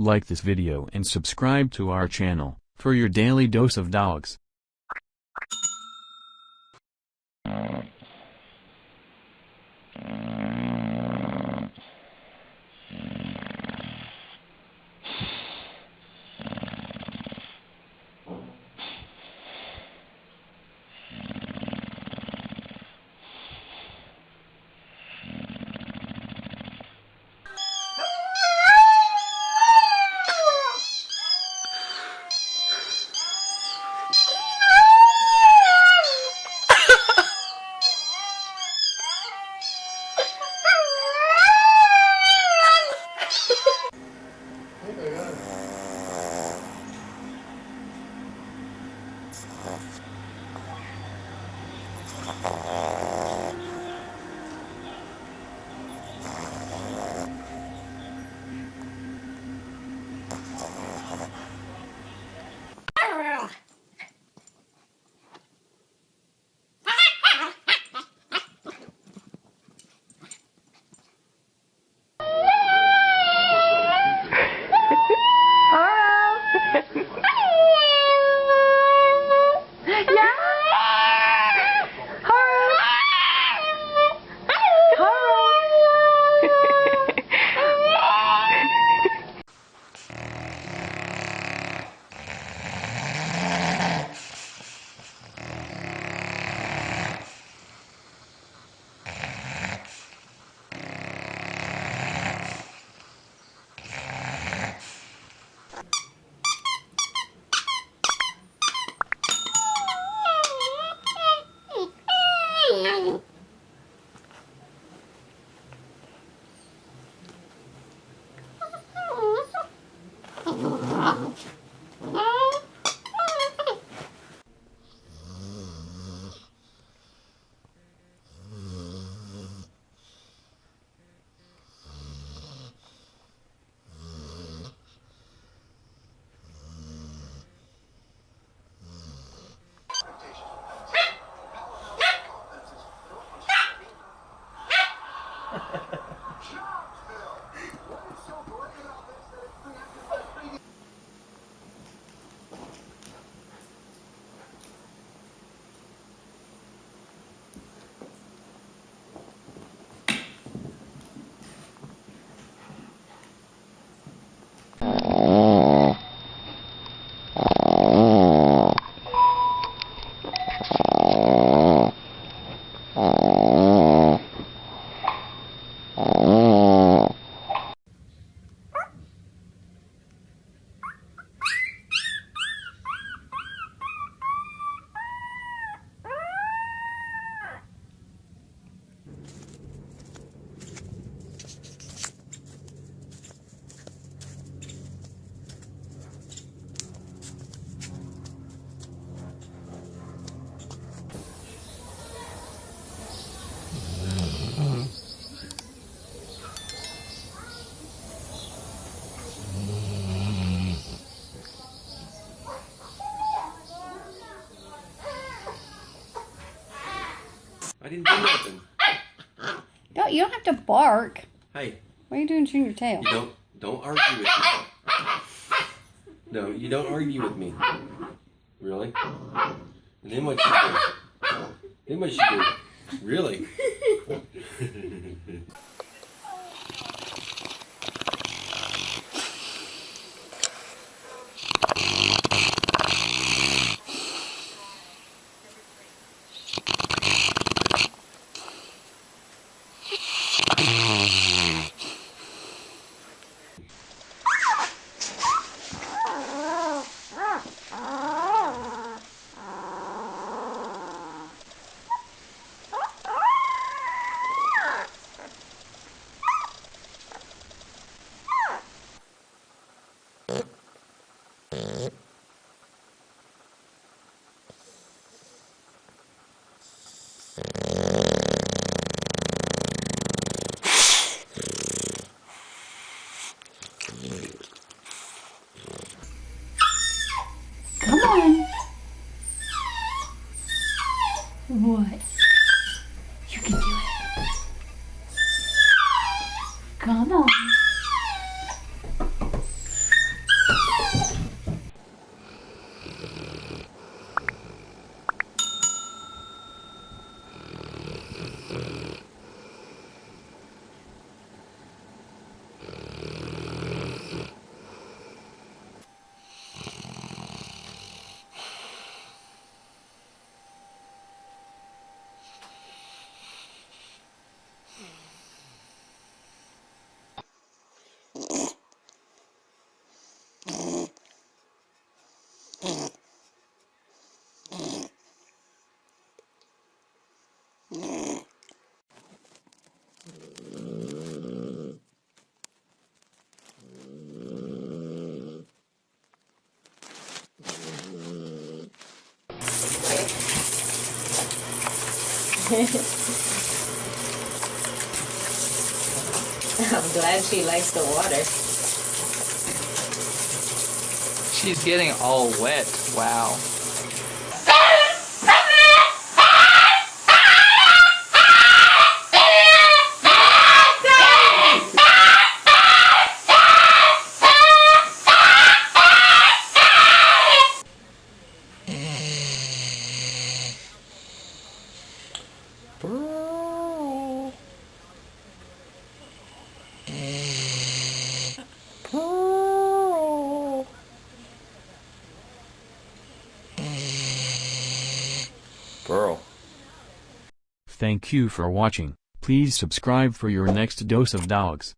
Like this video and subscribe to our channel for your daily dose of dogs. I didn't do nothing. You don't have to bark. Hey. What are you doing chewing your tail? You don't argue with me. No, you don't argue with me. Really? And then what you do? Then what you do? Really? Come on. What? You can do it. Come on. I'm glad she likes the water. She's getting all wet. Wow. Pearl. Pearl. Thank you for watching. Please subscribe for your next dose of dogs.